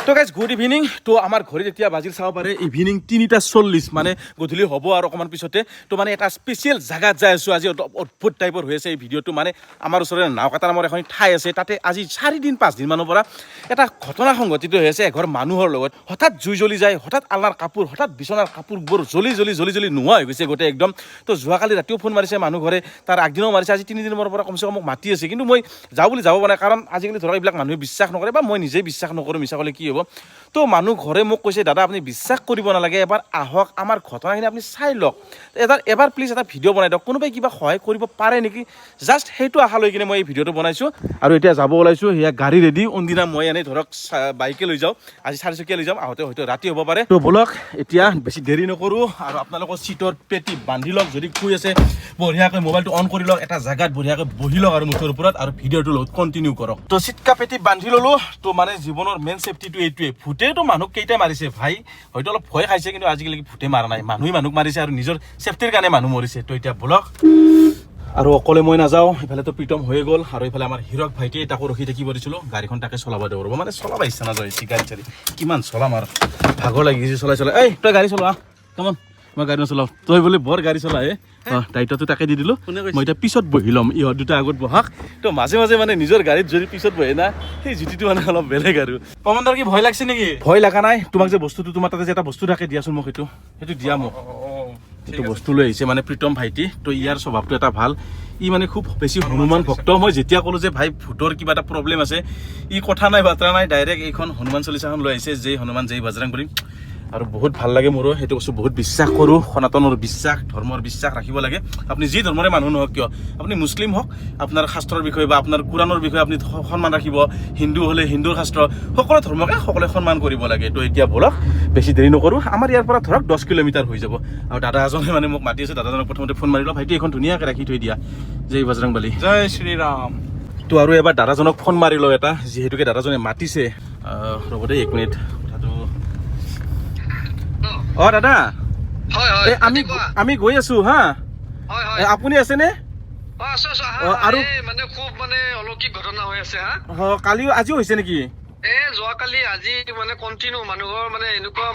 তো guys good evening. তো আমাৰ ঘৰত এতিয়া বাজিল চাব পাৰে ইভিনিং 3:40 মানে গধূলি হ'ব আৰু অকণমান পিছতে। তো মানে এটা স্পেচিয়েল জেগাত যাই আছোঁ আজি, অদ্ভুত টাইপৰ হৈ আছে এই ভিডিঅ'টো। মানে আমাৰ ওচৰতে নাওকাটা নামৰ এখন ঠাই আছে, তাতে আজি 4-5 দিনমানৰ পৰা এটা ঘটনা সংঘটিত হৈ আছে এঘৰ মানুহৰ লগত। হঠাৎ জুই জ্বলি যায়, হঠাৎ আলনাৰ কাপোৰ, হঠাৎ বিচনাৰ কাপোৰবোৰ জ্বলি নোহোৱা হৈ গৈছে গোটেই একদম। তো যোৱাকালি ৰাতিও ফোন মাৰিছে মানুহ ঘৰে, তাৰ আগদিনাও মাৰিছে, আজি 3 দিনৰ পৰা কমচে কম মোক মাতি আছে, কিন্তু মই যাওঁ বুলি যাব পৰা নাই। কাৰণ আজিকালি ধৰক এইবিলাক মানুহে বিশ্বাস নকৰে বা মই নিজেই বিশ্বাস নকৰোঁ, মিছা ক'লে কি হ'ব। তো মানুহ ঘৰে মোক কৈছে দাদা আপুনি বিশ্বাস কৰিব নালাগে, এবাৰ আহক আমাৰ ঘটনাখিনি আপুনি চাই লওক, এবাৰ প্লিজ এটা ভিডিঅ' বনাই দিয়ক, কোনোবাই কিবা সহায় কৰিব পাৰে নেকি, জাষ্ট সেইটো আশা লৈ কিনে মই এই ভিডিঅ'টো বনাইছোঁ। আৰু এতিয়া যাব ওলাইছোঁ, সেয়া গাড়ী ৰেডি। অন্দিনা মই এনেই ধৰক বাইকে লৈ যাওঁ, আজি 4 চকীয়া লৈ যাম, আহোঁতে হয়তো ৰাতি হ'ব পাৰে। তো ব'লক এতিয়া বেছি দেৰি নকৰোঁ, আৰু আপোনালোকৰ চিটৰ পেটি বান্ধি লওক, যদি শুই আছে বঢ়িয়াকৈ মোবাইলটো অন কৰি লওক, এটা জেগাত বঢ়িয়াকৈ বহি লওক আৰু মুঠৰ ওপৰত, আৰু ভিডিঅ'টো লগত কণ্টিনিউ কৰক। তো চিটকা পেটি বান্ধি ল'লোঁ। তো মানে জীৱনৰ মেইন ছেফটিটো এইটোৱে। ভূতেতো মানুহ কেইটাই মাৰিছে ভাই, হয়তো অলপ ভয় খাইছে, কিন্তু আজিকালি ভূতে মাৰা নাই, মানুহে মানুহক মাৰিছে আৰু নিজৰ ছেফটিৰ কাৰণে মানুহ মৰিছে। তো এতিয়া ব'লক, আৰু অকলে মই নাযাওঁ, ইফালেতো প্ৰীতম হৈ গ'ল, আৰু ইফালে আমাৰ হিৰক ভাইটিয়ে তাকো ৰখি থাকিব দিছিলোঁ, গাড়ীখন তাকে চলাব দিব ৰ'ব, মানে চলাব ইচ্ছা নাযায় গাড়ী চাড়ী, কিমান চলাম আৰু ভাগৰ লাগি গৈছে চলাই। এই তই গাড়ী চলা, কমন মই গাড়ী নচলাওঁ, তই বোলে বৰ গাড়ী চলাই। দায়িত্বটো তাকে দি দিলোঁ, মই এতিয়া পিছত বহি ল'ম, ইহঁত দুটা আগত বহাক। তো মাজে মাজে মানে নিজৰ গাড়ীত যদি পিছত বহে না, সেই জুতিটো মানে অলপ বেলেগ আৰু। কমাণ্ডাৰ কি ভয় লাগছে নেকি? ভয় লগা নাই, তোমাক যে বস্তুটো, তোমাৰ তাতে যে এটা বস্তু থাকে দিয়াচোন মোক, সেইটো দিয়া মোক। সেইটো বস্তু লৈ আহিছে মানে প্ৰীতম ভাইটি। তো ইয়াৰ স্বভাৱটো এটা ভাল, ই মানে খুব বেছি হনুমান ভক্ত। মই যেতিয়া ক'লোঁ যে ভাই ভূতৰ কিবা এটা প্ৰব্লেম আছে, ই কথা নাই বাৰ্তা নাই, ডাইৰেক্ট এইখন হনুমান চলিচাখন লৈ আহিছে, জয় হনুমান জয় বজৰংবলী। আৰু বহুত ভাল লাগে মোৰো, সেইটো বস্তু বহুত বিশ্বাস কৰোঁ। সনাতনৰ বিশ্বাস, ধৰ্মৰ বিশ্বাস ৰাখিব লাগে। আপুনি যি ধৰ্মৰে মানুহ নহওক কিয়, আপুনি মুছলিম হওক, আপোনাৰ শাস্ত্ৰৰ বিষয়ে বা আপোনাৰ কোৰাণৰ বিষয়ে আপুনি সন্মান ৰাখিব, হিন্দু হ'লে হিন্দুৰ শাস্ত্ৰ, সকলো ধৰ্মকে সকলোৱে সন্মান কৰিব লাগে। তো এতিয়া ব'লক বেছি দেৰি নকৰোঁ, আমাৰ ইয়াৰ পৰা ধৰক 10 কিলোমিটাৰ হৈ যাব। আৰু দাদা এজনে মানে মোক মাতি আছে, দাদাজনক প্ৰথমতে ফোন মাৰি লওঁ, ভাইটি এইখন ধুনীয়াকৈ ৰাখি থৈ দিয়া, জয় বজৰংবলী, জয় শ্ৰীৰাম। তো আৰু এবাৰ দাদাজনক ফোন মাৰি লওঁ এটা, যিহেতুকে দাদাজনে মাতিছে। ৰ'ব দেই 1 মিনিট। অ দাদা, আমি গৈ আছো হা, আপুনি আছেনে? আৰু অলৌকিক ঘটনা হৈ আছে হা, কালিও আজিও হৈছে নেকি? যোৱাকালি আজি মানে কণ্টিনিউ মানুহৰ মানে এনেকুৱা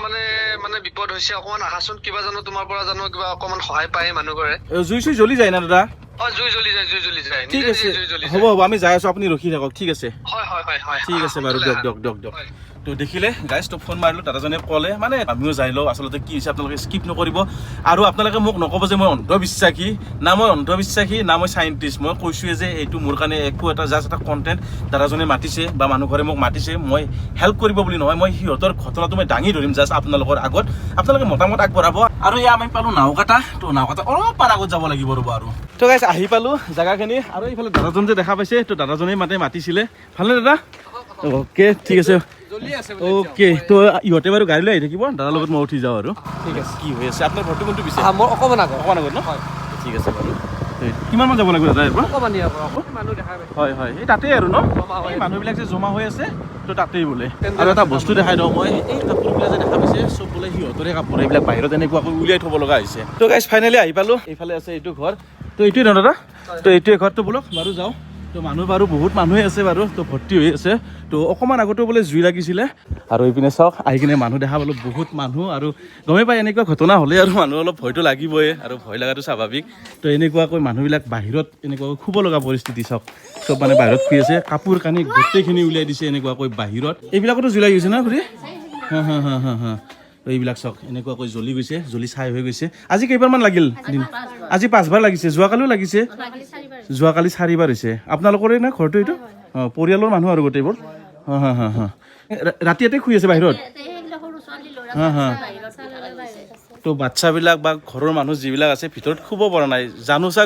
মানে বিপদ হৈছে। অকমান আহাচোন, কিবা জানো তোমাৰ পৰা জানো কিবা অকমান সহায় পায় মানুহ ঘৰে। জুই চুই জ্বলি যায় না দাদা? জুই জ্বলি যায়। ঠিক আছে, হ'ব আমি যাই আছো, আপুনি ৰখি থাকক, ঠিক আছে? হয় ঠিক আছে বাৰু, দিয়ক। তো দেখিলে গাইজ, তো ফোন মাৰিলোঁ, দাদাজনে ক'লে মানে আমিও যাই লওঁ। আচলতে কি হৈছে আপোনালোকে স্কিপ নকৰিব, আৰু আপোনালোকে মোক নক'ব যে মই অন্ধবিশ্বাসী, না মই চাইণ্টিষ্ট। মই কৈছোঁৱে যে এইটো মোৰ কাৰণে একো এটা জাষ্ট এটা কণ্টেণ্ট। দাদাজনে মাতিছে বা মানুহ ঘৰে মোক মাতিছে, মই হেল্প কৰিব বুলি নহয়, মই সিহঁতৰ ঘটনাটো মই দাঙি ধৰিম জাষ্ট আপোনালোকৰ আগত, আপোনালোকে মতামত আগবঢ়াব। আৰু এয়া আমি পালোঁ নাওকাটা। তো নাওকাটা অলপ পাৰ আগত যাব লাগিব ৰ'ব। আৰু তো গাইজ আহি পালোঁ জেগাখিনি, আৰু এইফালে দাদাজন যে দেখা পাইছে, তো দাদাজনে মাতিছিলে। ভালনে দাদা? অ'কে, ঠিক আছে। অ'কে, তো ইহঁতে বাৰু গাড়ী লৈ আহি থাকিব, দাদাৰ লগত মই উঠি যাওঁ আৰু। ঠিক আছে। কি হৈ আছে আপোনাৰ ঘৰটো কোনটো পিছে? মোৰ অকণমান আগত ন? ঠিক আছে বাৰু। কিমানমান যাব লাগিব দাদা ইয়াৰ পৰা? হয়, এই তাতেই আৰু ন, এই মানুহবিলাক যে জমা হৈ আছে, তো তাতেই বোলে। আৰু এটা বস্তু দেখাই দিওঁ মই, এই কাপোৰবিলাক যে দেখা পাইছে, চব বোলে সিহঁতৰে কাপোৰ, এইবিলাক বাহিৰত এনেকুৱাকৈ উলিয়াই থ'ব লগা হৈছে। তো গাইজ ফাইনেলি আহি পালোঁ, এইফালে আছে এইটো ঘৰ। তো এইটোৱে ন দাদা? তো এইটোৱে ঘৰটো, ব'লক বাৰু যাওঁ। তো মানুহ বাৰু বহুত মানুহে আছে বাৰু, তো ভৰ্তি হৈ আছে। তো অকণমান আগতেও বোলে জুই লাগিছিলে, আৰু এইপিনে চাওক আহি কিনে মানুহ দেখা পালোঁ, বহুত মানুহ। আৰু গমেই পাই এনেকুৱা ঘটনা হ'লে আৰু মানুহ অলপ ভয়টো লাগিবই, আৰু ভয় লগাটো স্বাভাৱিক। তো এনেকুৱাকৈ মানুহবিলাক বাহিৰত এনেকুৱাকৈ শুব লগা পৰিস্থিতি, চাওক চব মানে বাহিৰত শুই আছে, কাপোৰ কানি গোটেইখিনি উলিয়াই দিছে এনেকুৱাকৈ বাহিৰত। এইবিলাকতো জ্বলাই গৈছে না খুৰী? হা। এইবিলাক চাওক এনেকুৱাকৈ জ্বলি গৈছে, জ্বলি ছাই হৈ গৈছে। আজি কেইবাৰমান লাগিল? আজি 5বাৰ লাগিছে। যোৱাকালিও লাগিছে? যোৱাকালি 4বাৰ হৈছে। আপোনালোকৰে না ঘৰটো এইটো? পৰিয়ালৰ মানুহ আৰু গোটেইবোৰ? হা। ৰাতি ইয়াতে শুই আছে বাহিৰত? হা। তো বাচ্ছাবিলাক বা ঘৰৰ মানুহ যিবিলাক আছে ভিতৰত শুব পৰা নাই, জানো চা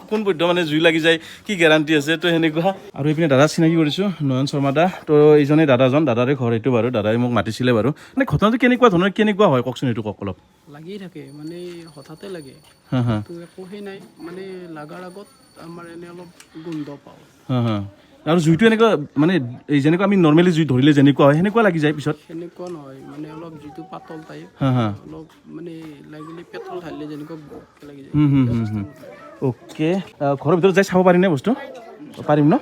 কোন পধ্যে মানে জুই লাগি যায়, কি গেৰাণ্টি আছে? তো সেনেকুৱা। আৰু এইপিনে দাদা চিনাকি কৰিছোঁ, নয়ন শৰ্মা দা। তো এইজনে দাদাৰে ঘৰ এইটো বাৰু, দাদাই মোক মাতিছিলে বাৰু। মানে ঘটনাটো কেনেকুৱা হয় কওকচোন, এইটো কওক অলপ। লাগি থাকে মানে হঠাতে লাগে, তো একো সেই নাই মানে লাগাৰ আগত আমাৰ এনে অলপ গোন্ধ পাওঁ। হা। আৰু জুইটো এনেকুৱা মানে এই যেনেকুৱা আমি নৰ্মেলি জুই ধৰিলে যেনেকুৱা হয় সেনেকুৱা লাগি যায় পিছত? সেনেকুৱা নহয়, মানে অলপ যিটো পাতল টাইপ, অলপ মানে লাগিলে পেট্ৰল ঢালিলে যেনেকুৱা লাগি যায়। অ'কে, ঘৰৰ ভিতৰত যাই চাব পাৰিম নে বস্তু? পাৰিম ন?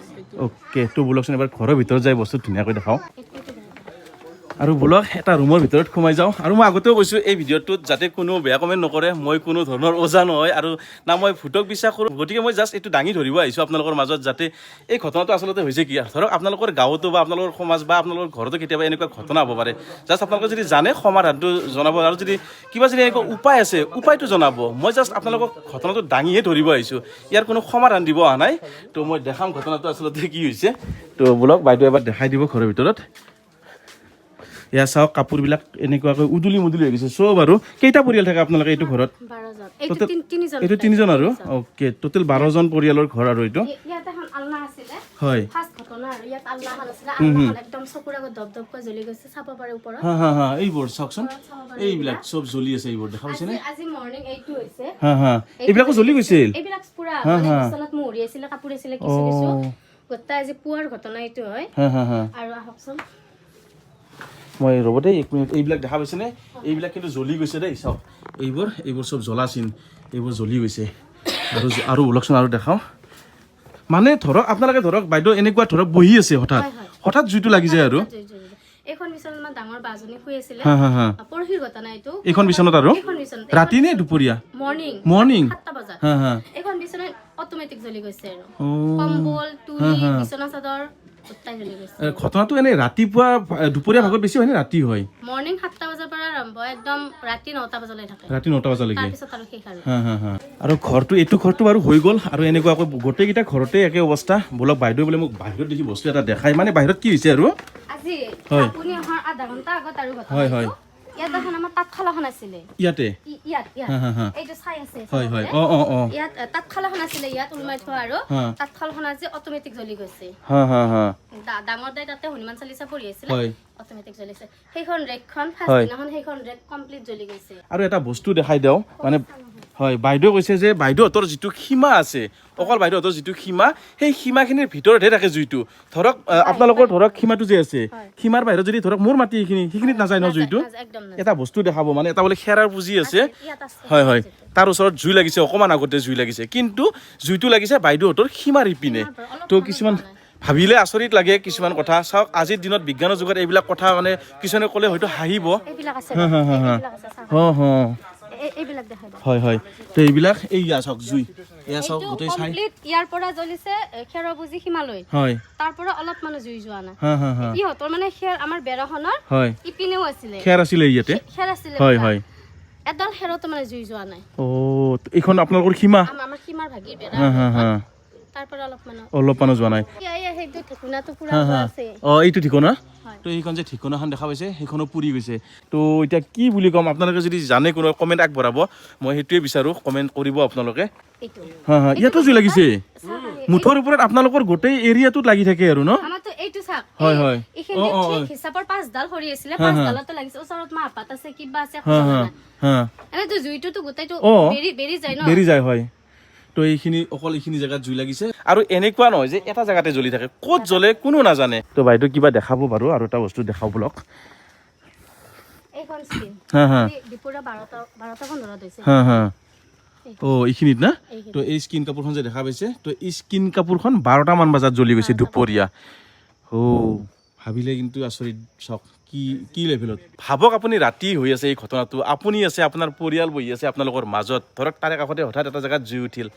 অ'কে, তো ব'লকচোন এবাৰ ঘৰৰ ভিতৰত যাই বস্তু ধুনীয়াকৈ দেখাওঁ। আৰু বলক এটা ৰুমৰ ভিতৰত সোমাই যাওঁ আৰু মই আগতেও কৈছোঁ এই ভিডিঅ'টোত যাতে কোনো বেয়া কমেণ্ট নকৰে মই কোনো ধৰণৰ ওজা নহয় আৰু না মই ভূতক বিশ্বাস কৰোঁ গতিকে মই জাষ্ট এইটো দাঙি ধৰিব আহিছোঁ আপোনালোকৰ মাজত যাতে এই ঘটনাটো আচলতে হৈছে কি ধৰক আপোনালোকৰ গাঁৱতো বা আপোনালোকৰ সমাজ বা আপোনালোকৰ ঘৰতো কেতিয়াবা এনেকুৱা ঘটনা হ'ব পাৰে জাষ্ট আপোনালোকে যদি জানে সমাধানটো জনাব আৰু যদি কিবা যদি এনেকুৱা উপায় আছে উপায়টো জনাব মই জাষ্ট আপোনালোকক ঘটনাটো দাঙিহে ধৰিব আহিছোঁ ইয়াৰ কোনো সমাধান দিব অহা নাই তো মই দেখাম ঘটনাটো আচলতে কি হৈছে তো বলক বাইদেউ এবাৰ দেখাই দিব ঘৰৰ ভিতৰত এয়া চাওক কাপোৰবিলাক এনেকুৱাকৈ উদুলি মুদুলি হৈ গৈছে চব আৰু কেইটা পৰিয়াল থাকে আপোনালোকে এইটো ঘৰত এইটো তিনিজন আৰু অ'কে টোটেল 12জন পৰিয়ালৰ ঘৰ আৰু এইটো হয় হা হা হা এইবোৰ চাওকচোন এইবিলাক চব জ্বলি আছে এইবোৰ দেখা পাইছেনে হা হা এইবিলাকো জ্বলি গৈছিল হা হা আৰু আহকচোন মই ৰ'বতে 1 মিনিট এইবিলাক দেখা পাইছেনে এইবিলাক কিন্তু জ্বলি গৈছে দেই চাওক এইবোৰ চব জ্বলাচিন এইবোৰ জ্বলি গৈছে আৰু ওলকচোন আৰু দেখাওঁ মানে ধৰক আপোনালোকে ধৰক বাইদেউ এনেকুৱা ধৰক বহি আছে হঠাৎ জুইটো লাগি যায় আৰু এখন বিছনাত মানে ডাঙৰ বাজনী শুই আছিল হা হা হা পৰহিৰ ঘটনা এইটো এখন বিছনাত আৰু ৰাতি নে দুপৰীয়া মৰ্নিং 7টা বজাত হা হা এখন বিছনাত অটোমেটিক জ্বলি গৈছে আৰু কম্বল তুলি বিছনা চাদৰ উত্তাই জ্বলি গৈছে ঘটনাটো এনে ৰাতিপুৱা দুপৰীয়া ভাগত বেছি হয় নে ৰাতি হয় মৰ্নিং 7টা বজাৰ পৰা আৰম্ভ একদম ৰাতি 9টা বজালৈ থাকে ৰাতি 9টা বজালৈকে তাৰ পিছত আৰু শেষ আৰু হা হা হা আৰু এইটো ঘৰটো বাৰু হৈ গ'ল আৰু এনেকুৱাকৈ গোটেইকেইটা ঘৰতে একে অৱস্থা বলক বাইদেউ বোলে মোক বাহিৰত দেখি বস্তু এটা দেখাই মানে বাহিৰত কি হৈছে আৰু আজি আপুনি অহাৰ আধা ঘণ্টা আগত আৰু ঘটনা হয় হয় ইয়াত এখন আমাৰ তাঁতশালাখন আছিলে ইয়াতে ইয়াত হা হা হা এইটো চাই আছে হয় হয় ইয়াত তাঁতশালাখন আছিলে ইয়াত ওলমাই থোৱা আৰু তাঁতশালখন আজি অটোমেটিক জ্বলি গৈছে হা হা হা ডাঙৰ দাই তাতে হনুমান চালিচা পঢ়ি আছিলে হয় অটোমেটিক জ্বলিছে সেইখন ৰেকখন ফাৰ্ষ্ট দিনাখন সেইখন ৰেক কমপ্লিট জ্বলি গৈছে আৰু এটা বস্তু দেখাই দিওঁ মানে হয় বাইদেউ কৈছে যে বাইদেউহঁতৰ যিটো সীমা আছে অকল বাইদেউহঁতৰ যিটো সীমা সেই সীমাখিনিৰ ভিতৰতহে থাকে জুইটো ধৰক আপোনালোকৰ ধৰক সীমাটো যে আছে সীমাৰ বাহিৰত যদি ধৰক মোৰ মাটি সেইখিনিত নাযায় ন জুইটো এটা বস্তু দেখাব মানে এটা বোলে খেৰাৰ পুঁজি আছে হয় হয় তাৰ ওচৰত জুই লাগিছে অকণমান আগতে জুই লাগিছে কিন্তু জুইটো লাগিছে বাইদেউহঁতৰ সীমাৰ ইপিনে তো কিছুমান ভাবিলে আচৰিত লাগে কিছুমান কথা চাওক আজিৰ দিনত বিজ্ঞানৰ যুগত এইবিলাক কথা মানে কিছুমানে ক'লে হয়তো হাঁহিব হয় হয় তো এইবিলাক এইয়া চাওক জুই এয়া চাওক গোটেই চাই ইয়াৰ পৰা জ্বলিছে খেৰৰ পুঁজি সীমালৈ হয় তাৰ পৰা অলপ মানে জুই যোৱা নাই হা হা হা ইহঁতৰ মানে খেৰ আমাৰ বেৰাখনৰ হয় ইপিনেও আছিলে খেৰ আছিলে ইয়াতে খেৰ আছিলে হয় হয় এডাল খেৰতো মানে জুই যোৱা নাই এইখন আপোনালোকৰ সীমা আমাৰ সীমাৰ ভাগিৰ বেৰা হা হা হা তাৰ পৰা অলপমানো যোৱা নাই সেইটো ঠিকনাটো পুৰা আছে এইটো ঠিকনা তো এইখন যে ঠিকনাখন দেখা পাইছে সেইখনো পুৰি গৈছে তো এতিয়া কি বুলি ক'ম আপোনালোকে যদি জানে কোনো কমেণ্ট আগবঢ়াব মই সেইটোৱে বিচাৰোঁ কমেণ্ট কৰিব আপোনালোকে হা হা ইয়াতো জুই লাগিছে মুঠৰ ওপৰত আপোনালোকৰ গোটেই এৰিয়াটোত লাগি থাকে আৰু ন আমাৰতো এইটো চাক হয় হয় এইখিনি ঠিক হিচাপৰ 5ডাল খৰি আছিলে 5ডালতো লাগিছে ওচৰত মাহপাত আছে কিবা আছে এনেতো জুইটোতো গোটেইটো বেৰি যায় ন বেৰি যায় হয় তো অকল এইখিনি জেগাত জুই লাগিছে আৰু এনেকুৱা নহয় যে এটা জেগাতে জ্বলি থাকে ক'ত জ্বলে কোনো নাজানে তো বাইদেউ কিবা দেখাব বাৰু আৰু এটা বস্তু দেখাব বলক এইখন স্কিন হা হা দুপৰীয়া 12টা 15 হৈছে হা হা এইখিনিত না তো এই স্কিন কাপোৰখন যে দেখা পাইছে তো এই স্কিন কাপোৰখন 12টা মান বজাত জ্বলি গৈছে দুপৰীয়া ভাবিলে কিন্তু আচৰিত চাওক কি লেভেলত ভাবক আপুনি ৰাতি হৈ আছে এই ঘটনাটো আপুনি আছে আপোনাৰ পৰিয়াল বহি আছে আপোনালোকৰ মাজত ধৰক তাৰে কাষতে হঠাৎ এটা জেগাত জুই উঠিল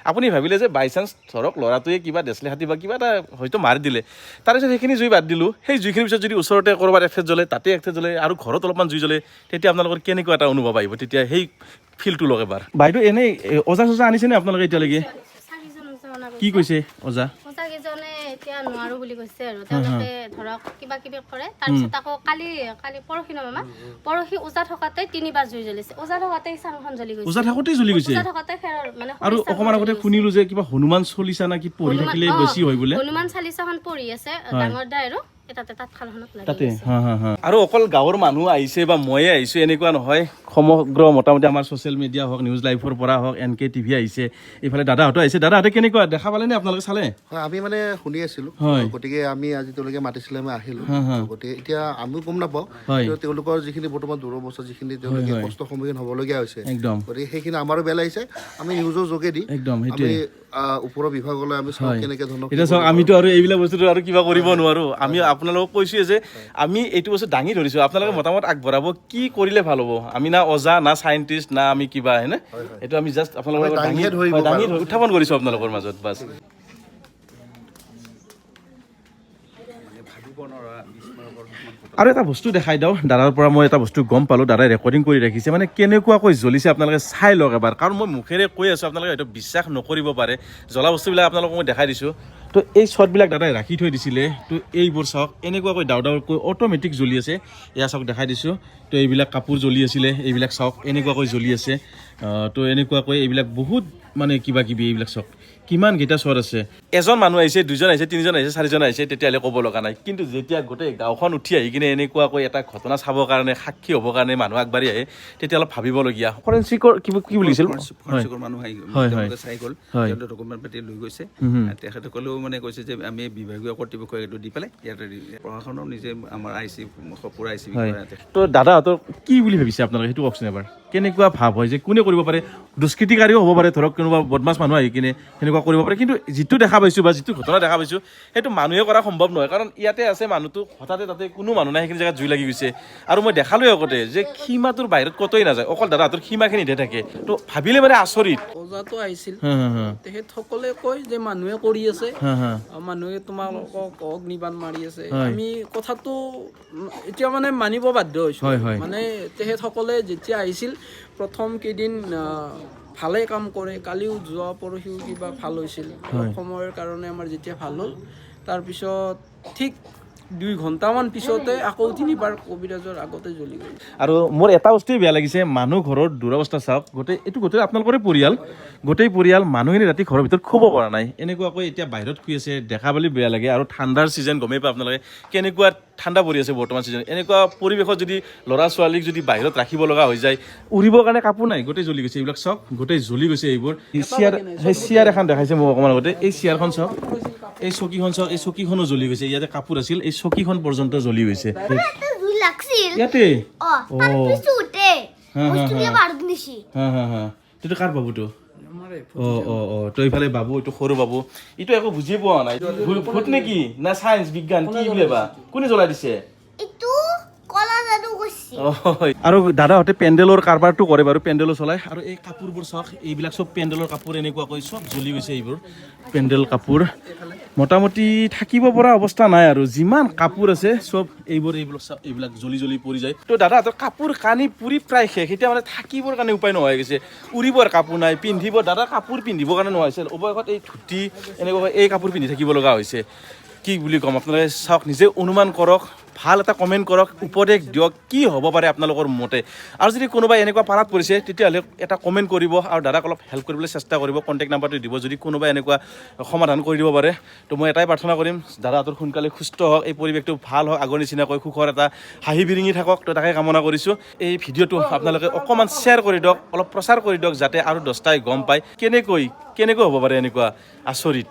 আপুনি ভাবিলে যে বাই চান্স ধৰক ল'ৰাটোৱে কিবা দেচলে হাতী বা কিবা এটা হয়তো মাৰি দিলে তাৰপিছত সেইখিনি জুই বাদ দিলোঁ সেই জুইখিনিৰ পিছত যদি ওচৰতে ক'ৰবাত একঠেত জ্বলে তাতে একঠেত জ্বলে আৰু ঘৰত অলপমান জুই জ্বলে তেতিয়া আপোনালোকৰ কেনেকুৱা এটা অনুভৱ আহিব তেতিয়া সেই ফিলটো লগ এবাৰ বাইদেউ এনেই ওজা চজা আনিছেনে আপোনালোকে এতিয়ালৈকে কি কৈছে ওজা এতিয়া নোৱাৰো বুলি কৈছে আৰু তেওঁলোকে ধৰক কিবা কিবি কৰে তাৰপিছত আকৌ কালি পৰহি ন মামা পৰহি ওজা থকাতে 3বাৰ জুই জ্বলিছে ওজা থকাতে চাংখন জ্বলি গৈছে ওজা থাকোতে জ্বলি গৈছে ওজা থকাতে খেৰৰ মানে আৰু অকমান আগতে শুনিলো যে কিবা হনুমান চলিচা নাকি পঢ়ি থাকিলে বেছি হয় বোলে হনুমান চালিচাখন পঢ়ি আছে ডাঙৰ দাই আৰু তাতে তাঁতশালখনত লাগি তাতে আৰু অকল গাঁৱৰ মানুহ আহিছে বা ময়ে আহিছো এনেকুৱা নহয় সমগ্ৰ মোটামুটি আমাৰ ছ'চিয়েল মিডিয়া হওক নিউজ লাইভৰ পৰা হওক NK TV আহিছে এইফালে দাদাহঁতো আহিছে দাদাহঁতে কেনেকুৱা দেখা পালেনে আপোনালোকে চালে হয় আমি মানে শুনি আছিলোঁ হয়। গতিকে আমি আজি তেওঁলোকে মাতিছিলে আমি আহিলোঁ হা। গতিকে এতিয়া আমিও গম নাপাওঁ হয়। কিন্তু তেওঁলোকৰ যিখিনি বৰ্তমান দুৰৱস্থা যিখিনি তেওঁলোকে কষ্টৰ সন্মুখীন হ'বলগীয়া হৈছে একদম গতিকে সেইখিনি আমাৰো বেয়া লাগিছে আমি নিউজৰ যোগেদি একদম আমি সেইটোৱে ওপৰৰ বিভাগলৈ আমি চাওঁ কেনেকৈ ধৰণৰ এতিয়া চাওক আমিতো আৰু এইবিলাক বস্তুটো আৰু কিবা কৰিব নোৱাৰোঁ আমি আপোনালোকক কৈছোঁৱে যে আমি এইটো বস্তু দাঙি ধৰিছোঁ আপোনালোকে মতামত আগবঢ়াব কি কৰিলে ভাল হ'ব আমি না অজা না চাইণ্টিষ্ট না আমি কিবা হয়নে এইটো আমি জাষ্ট আপোনালোকৰ দাঙিহে ধৰিব দাঙি উত্থাপন কৰিছোঁ আপোনালোকৰ মাজত বাছ আৰু এটা বস্তু দেখাই দিওঁ দাদাৰ পৰা মই এটা বস্তু গম পালোঁ দাদাই ৰেকৰ্ডিং কৰি ৰাখিছে মানে কেনেকুৱাকৈ জ্বলিছে আপোনালোকে চাই লওক এবাৰ কাৰণ মই মুখেৰে কৈ আছোঁ আপোনালোকে হয়তো বিশ্বাস নকৰিব পাৰে জ্বলা বস্তুবিলাক আপোনালোকক মই দেখাই দিছোঁ তো এই শ্বটবিলাক দাদাই ৰাখি থৈ দিছিলে তো এইবোৰ চাওক এনেকুৱাকৈ ডাউৰ ডাউৰকৈ অট'মেটিক জ্বলি আছে এয়া চাওক দেখাই দিছোঁ তো এইবিলাক কাপোৰ জ্বলি আছিলে এইবিলাক চাওক এনেকুৱাকৈ জ্বলি আছে তো এনেকুৱাকৈ এইবিলাক বহুত মানে কিবা কিবি এইবিলাক চাওক কিমান কেইটা শ্বট আছে এজন মানুহ আহিছে দুজন আহিছে তিনিজন আহিছে চাৰিজন আহিছে তেতিয়াহ'লে ক'ব লগা নাই কিন্তু যেতিয়া গোটেই গাঁওখন উঠি আহি কিনে এনেকুৱাকৈ এটা ঘটনা চাবৰ কাৰণে সাক্ষী হ'বৰ কাৰণে মানুহ আগবাঢ়ি আহে তেতিয়া অলপ ভাবিবলগীয়া ফৰেঞ্চিকৰ কি বুলিছিল ফৰেঞ্চিকৰ মানুহ আহি তেওঁলোকে চাই গ'ল তেওঁলোকে ডকুমেণ্ট পাতি লৈ গৈছে তেখেতসকলেও মানে কৈছে যে আমি বিভাগীয় কৰ্তৃপক্ষক এইটো দি পেলাই ইয়াতে প্ৰশাসনৰ নিজে আমাৰ সপুৰা IC তো দাদাহঁতৰ কি বুলি ভাবিছে আপোনালোকে সেইটো কওকচোন এবাৰ কেনেকুৱা ভাৱ হয় যে কোনে কৰিব পাৰে দুষ্কৃতিকাৰীও হ'ব পাৰে ধৰক কোনোবা বদমাছ মানুহ আহি কিনে সেনেকুৱা কৰিব পাৰে কিন্তু যিটো দেখা পাইছোঁ বা যিটো ঘটনা দেখা পাইছোঁ সেইটো মানুহে কৰা সম্ভৱ নহয় কাৰণ ইয়াতে আছে মানুহটো হঠাতে তাতে কোনো মানুহ নাই সেইখিনি জেগাত জুই লাগি গৈছে আৰু মই দেখালোৱে আগতে যে সীমাটোৰ বাহিৰত কতোই নাযায় অকল দাদাহঁতৰ সীমাখিনিতহে থাকে তো ভাবিলে মানে আচৰিত ওজাটো আহিছিল তেখেতসকলে কয় যে মানুহে কৰি আছে মানুহে তোমালোকক অগ্নিবাণ মাৰি আছে আমি কথাটো এতিয়া মানে মানিব বাধ্য হৈছোঁ মানে তেখেতসকলে যেতিয়া আহিছিল প্ৰথম কেইদিন ভালে কাম কৰে কালিও যোৱা পৰহিও কিবা ভাল হৈছিল সময়ৰ কাৰণে আমাৰ যেতিয়া ভাল হ'ল তাৰপিছত ঠিক 2 ঘণ্টামান পিছতে আকৌ 3বাৰ কবিৰাজৰ আগতে জ্বলি গ'ল আৰু মোৰ এটা বস্তুৱেই বেয়া লাগিছে মানুহ ঘৰৰ দুৰৱস্থা চাওক গোটেই আপোনালোকৰে পৰিয়াল গোটেই পৰিয়াল মানুহখিনি ৰাতি ঘৰৰ ভিতৰত শুব পৰা নাই এনেকুৱাকৈ এতিয়া বাহিৰত শুই আছে দেখা পালে বেয়া লাগে আৰু ঠাণ্ডাৰ ছিজন গমেই পায় আপোনালোকে কেনেকুৱা ঠাণ্ডা পৰি আছে বৰ্তমান ছিজন এনেকুৱা পৰিৱেশত যদি ল'ৰা ছোৱালীক যদি বাহিৰত ৰাখিব লগা হৈ যায় উৰিবৰ কাৰণে কাপোৰ নাই গোটেই জ্বলি গৈছে এইবিলাক চাওক গোটেই জ্বলি গৈছে এইবোৰ চিয়াৰ এখন দেখাইছে মোক অকণমান আগতে এই চিয়াৰখন চাওক এই চকীখন চাওক এই চকীখনো জ্বলি গৈছে ইয়াতে কাপোৰ আছিল এই চকীখন পৰ্যন্ত জ্বলি গৈছে ইয়াতে এইটো কাৰ বাবুটো তো এইফালে বাবু এইটো সৰু বাবু এইটো একো বুজিয়ে পোৱা নাই ভূত নেকি না চায়েন্স বিজ্ঞান কি বোলে বা কোনে জ্বলাই দিছে আৰু দাদাহঁতে পেণ্ডেলৰ কাৰবাৰটো কৰে বাৰু পেণ্ডেলো চলায় আৰু এই কাপোৰবোৰ চাওক এইবিলাক চব পেণ্ডেলৰ কাপোৰ এনেকুৱাকৈ চব জ্বলি গৈছে এইবোৰ পেণ্ডেল কাপোৰ মোটামুটি থাকিব পৰা অৱস্থা নাই আৰু যিমান কাপোৰ আছে চব এইবিলাক জ্বলি জ্বলি পৰি যায় তো দাদাহঁতৰ কাপোৰ কানি পুৰি প্ৰায় শেষ এতিয়া মানে থাকিবৰ কাৰণে উপায় নোহোৱা হৈ গৈছে উৰিবৰ কাপোৰ নাই পিন্ধিব দাদা কাপোৰ পিন্ধিবৰ কাৰণে নোহোৱা হৈছে অৱশেষত এই ধুতি এনেকুৱা এই কাপোৰ পিন্ধি থাকিব লগা হৈছে কি বুলি ক'ম আপোনালোকে চাওক নিজে অনুমান কৰক ভাল এটা কমেণ্ট কৰক উপদেশ দিয়ক কি হ'ব পাৰে আপোনালোকৰ মতে আৰু যদি কোনোবাই এনেকুৱা পাৰাত পৰিছে তেতিয়াহ'লে এটা কমেণ্ট কৰিব আৰু দাদাক অলপ হেল্প কৰিবলৈ চেষ্টা কৰিব কণ্টেক্ট নাম্বাৰটো দিব যদি কোনোবাই এনেকুৱা সমাধান কৰি দিব পাৰে তো মই এটাই প্ৰাৰ্থনা কৰিম দাদাহঁতৰ সোনকালে সুস্থ হওক এই পৰিৱেশটো ভাল হওক আগৰ নিচিনাকৈ সুখৰ এটা হাঁহি বিৰিঙি থাকক তো তাকে কামনা কৰিছোঁ এই ভিডিঅ'টো আপোনালোকে অকণমান শ্বেয়াৰ কৰি দিয়ক অলপ প্ৰচাৰ কৰি দিয়ক যাতে আৰু 10টাই গম পায় কেনেকৈ হ'ব পাৰে এনেকুৱা আচৰিত